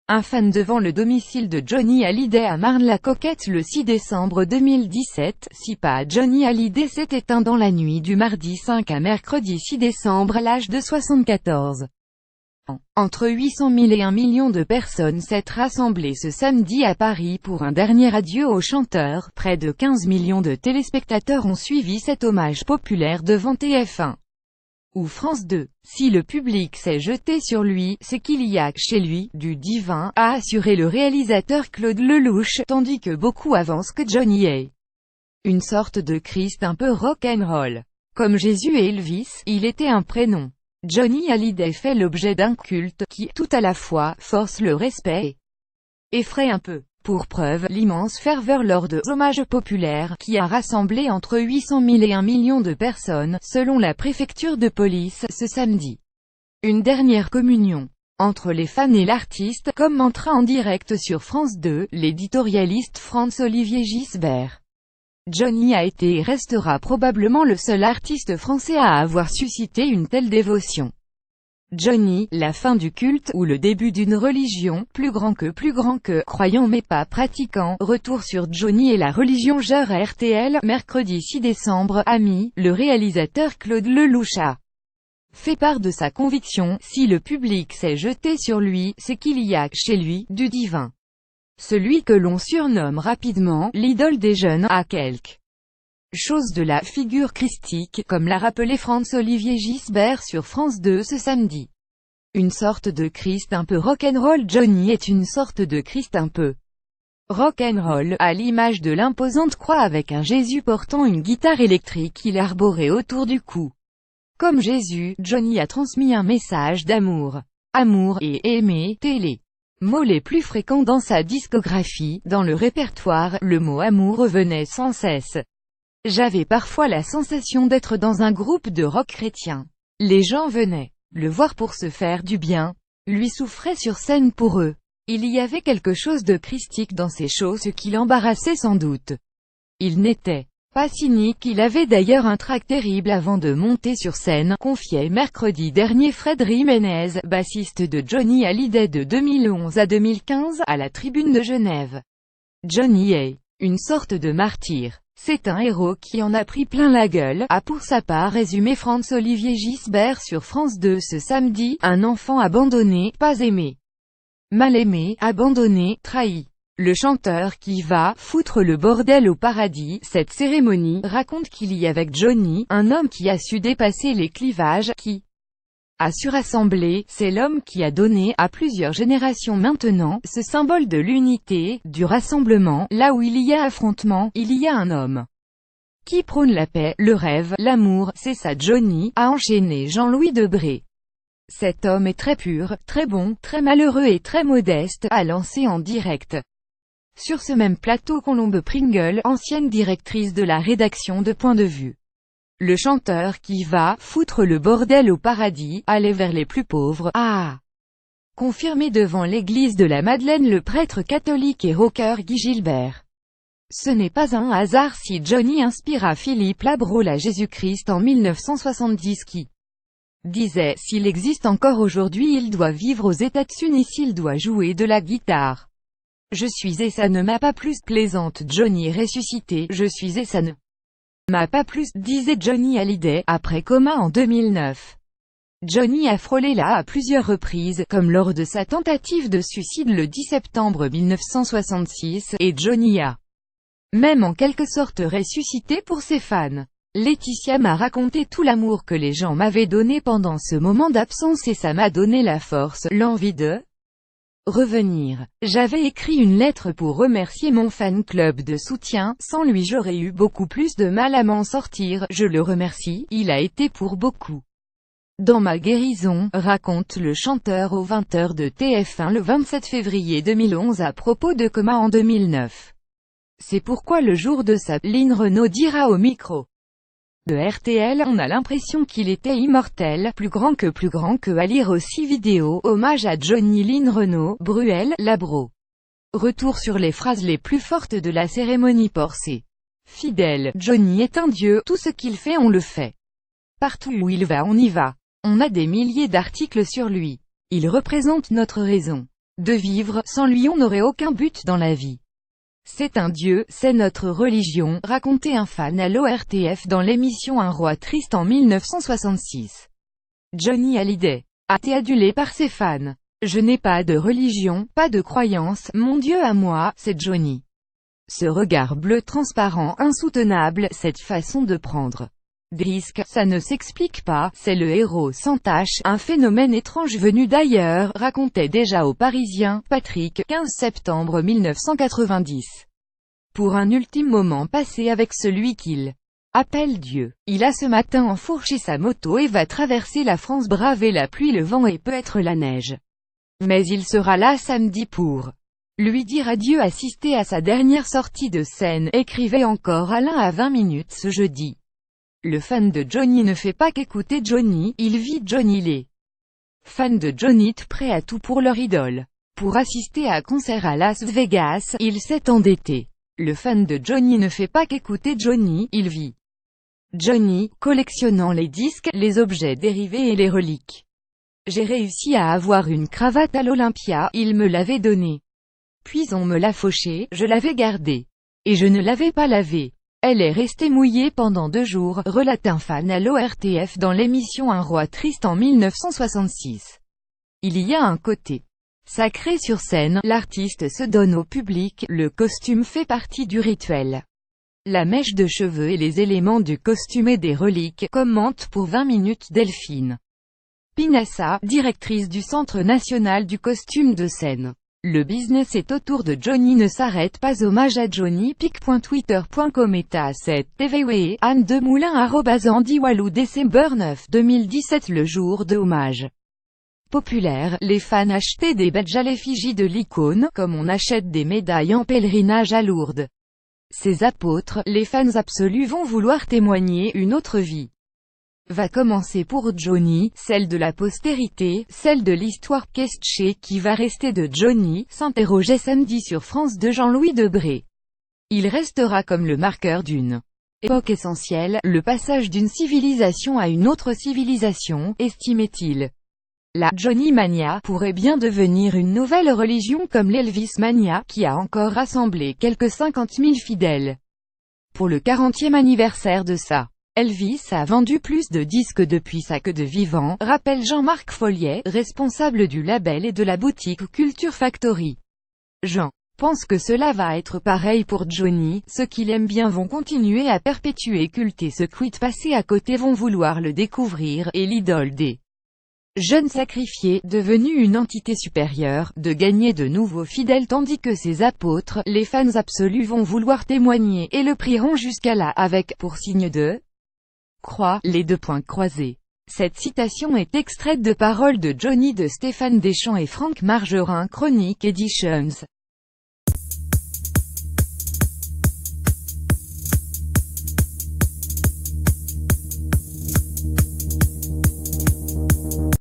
Un fan devant le domicile de Johnny Hallyday à Marne-la-Coquette le 6 décembre 2017. Si pas Johnny Hallyday s'est éteint dans la nuit du mardi 5 à mercredi 6 décembre à l'âge de 74 ans. Entre 800 000 et 1 million de personnes s'être rassemblées ce samedi à Paris pour un dernier adieu au chanteur. Près de 15 millions de téléspectateurs ont suivi cet hommage populaire devant TF1 ou France 2. Si le public s'est jeté sur lui, c'est qu'il y a chez lui du divin, a assuré le réalisateur Claude Lelouch, tandis que beaucoup avancent que Johnny est une sorte de Christ un peu rock'n'roll. Comme Jésus et Elvis, il était un prénom. Johnny Hallyday fait l'objet d'un culte qui, tout à la fois, force le respect et effraie un peu. Pour preuve, l'immense ferveur lors de hommages populaires, qui a rassemblé entre 800 000 et 1 million de personnes, selon la préfecture de police, ce samedi. Une dernière communion entre les fans et l'artiste, commentera en direct sur France 2, l'éditorialiste Franz-Olivier Gisbert. Johnny a été et restera probablement le seul artiste français à avoir suscité une telle dévotion. Johnny, la fin du culte, ou le début d'une religion, plus grand que, croyant mais pas pratiquant. Retour sur Johnny et la religion genre RTL, mercredi 6 décembre, le réalisateur Claude Lelouch a fait part de sa conviction, si le public s'est jeté sur lui, c'est qu'il y a chez lui du divin. Celui que l'on surnomme rapidement l'idole des jeunes, a quelque chose de la figure christique, comme l'a rappelé Franz-Olivier Gisbert sur France 2 ce samedi. Une sorte de Christ un peu rock'n'roll. Johnny est une sorte de Christ un peu rock'n'roll, à l'image de l'imposante croix avec un Jésus portant une guitare électrique qu'il arborait autour du cou. Comme Jésus, Johnny a transmis un message d'amour. Amour et aimer, télé. Mots les plus fréquents dans sa discographie. Dans le répertoire, le mot amour revenait sans cesse. J'avais parfois la sensation d'être dans un groupe de rock chrétien. Les gens venaient le voir pour se faire du bien. Lui souffrait sur scène pour eux. Il y avait quelque chose de christique dans ces shows, ce qui l'embarrassait sans doute. Il n'était pas cynique, il avait d'ailleurs un trac terrible avant de monter sur scène, confiait mercredi dernier Fred Jiménez, bassiste de Johnny Hallyday de 2011 à 2015, à la Tribune de Genève. Johnny est une sorte de martyr. C'est un héros qui en a pris plein la gueule, a pour sa part résumé Franz-Olivier Gisbert sur France 2 ce samedi. Un enfant abandonné, pas aimé, mal aimé, abandonné, trahi. Le chanteur qui va foutre le bordel au paradis. Cette cérémonie raconte qu'il y a avec Johnny un homme qui a su dépasser les clivages, qui a su rassembler. C'est l'homme qui a donné à plusieurs générations maintenant ce symbole de l'unité, du rassemblement. Là où il y a affrontement, il y a un homme qui prône la paix, le rêve, l'amour. C'est ça Johnny, a enchaîné Jean-Louis Debré. Cet homme est très pur, très bon, très malheureux et très modeste, a lancé en direct. Sur ce même plateau Colombe Pringle, ancienne directrice de la rédaction de Point de Vue. Le chanteur qui va foutre le bordel au paradis, aller vers les plus pauvres, a confirmé devant l'église de la Madeleine le prêtre catholique et rocker Guy Gilbert. Ce n'est pas un hasard si Johnny inspira Philippe Labro à Jésus-Christ en 1970 qui disait « S'il existe encore aujourd'hui, il doit vivre aux États-Unis, s'il doit jouer de la guitare. Je suis et ça ne m'a pas plus plaisante. Johnny est ressuscité, je suis et ça ne m'a pas plus, disait Johnny Hallyday, après coma en 2009. Johnny a frôlé là à plusieurs reprises, comme lors de sa tentative de suicide le 10 septembre 1966, et Johnny a même en quelque sorte ressuscité pour ses fans. Laetitia m'a raconté tout l'amour que les gens m'avaient donné pendant ce moment d'absence et ça m'a donné la force, l'envie de revenir. J'avais écrit une lettre pour remercier mon fan club de soutien, sans lui j'aurais eu beaucoup plus de mal à m'en sortir, je le remercie, il a été pour beaucoup dans ma guérison, raconte le chanteur aux 20h de TF1 le 27 février 2011 à propos de coma en 2009. C'est pourquoi le jour de sa Lynn Renaud dira au micro de RTL, on a l'impression qu'il était immortel, plus grand que à lire aussi vidéo, hommage à Johnny. Lynn Renaud, Bruel, Labro. Retour sur les phrases les plus fortes de la cérémonie porcée. Fidèle, Johnny est un dieu, tout ce qu'il fait on le fait. Partout où il va on y va. On a des milliers d'articles sur lui. Il représente notre raison De vivre, sans lui on n'aurait aucun but dans la vie. C'est un dieu, c'est notre religion, racontait un fan à l'ORTF dans l'émission Un roi triste en 1966. Johnny Hallyday a été adulé par ses fans. Je n'ai pas de religion, pas de croyance, mon dieu à moi, c'est Johnny. Ce regard bleu transparent insoutenable, cette façon de prendre des risques, ça ne s'explique pas, c'est le héros sans tache, un phénomène étrange venu d'ailleurs, racontait déjà aux Parisiens, Patrick, 15 septembre 1990. Pour un ultime moment passé avec celui qu'il appelle Dieu. Il a ce matin enfourché sa moto et va traverser la France braver la pluie, le vent et peut-être la neige. Mais il sera là samedi pour lui dire adieu, assister à sa dernière sortie de scène, écrivait encore Alain à 20 minutes ce jeudi. Le fan de Johnny ne fait pas qu'écouter Johnny, il vit Johnny. Les fans de Johnny prêts à tout pour leur idole. Pour assister à un concert à Las Vegas, il s'est endetté. Le fan de Johnny ne fait pas qu'écouter Johnny, il vit Johnny, collectionnant les disques, les objets dérivés et les reliques. J'ai réussi à avoir une cravate à l'Olympia, il me l'avait donnée. Puis on me l'a fauchée, je l'avais gardée. Et je ne l'avais pas lavée. Elle est restée mouillée pendant 2 jours, relate un fan à l'ORTF dans l'émission Un roi triste en 1966. Il y a un côté sacré sur scène, l'artiste se donne au public, le costume fait partie du rituel. La mèche de cheveux et les éléments du costume et des reliques, commente pour 20 minutes Delphine Pinassa, directrice du Centre national du costume de scène. Le business est autour de Johnny ne s'arrête pas. Hommage à Johnny. pic.twitter.com État 7 TVWE Anne Demoulin @Andy Walou Décembre 9 2017. Le jour de hommage populaire, les fans achetaient des badges à l'effigie de l'icône, comme on achète des médailles en pèlerinage à Lourdes. Ces apôtres, les fans absolus vont vouloir témoigner une autre vie. Va commencer pour Johnny, celle de la postérité, celle de l'histoire. Qu'est-ce qui va rester de Johnny, s'interrogeait samedi sur France 2 Jean-Louis Debré. Il restera comme le marqueur d'une époque essentielle, le passage d'une civilisation à une autre civilisation, estimait-il. La Johnny Mania pourrait bien devenir une nouvelle religion comme l'Elvis Mania, qui a encore rassemblé quelques 50 000 fidèles. Pour le 40e anniversaire de sa Elvis a vendu plus de disques depuis sa que de vivant, rappelle Jean-Marc Folliet, responsable du label et de la boutique Culture Factory. Jean pense que cela va être pareil pour Johnny, ceux qui l'aiment bien vont continuer à perpétuer culter ce quid, passés à côté vont vouloir le découvrir, et l'idole des jeunes sacrifiés, devenue une entité supérieure, de gagner de nouveaux fidèles, tandis que ses apôtres, les fans absolus vont vouloir témoigner, et le prieront jusqu'à là, avec, pour signe de croix, les 2 points croisés. Cette citation est extraite de Paroles de Johnny de Stéphane Deschamps et Franck Margerin, Chronique Editions.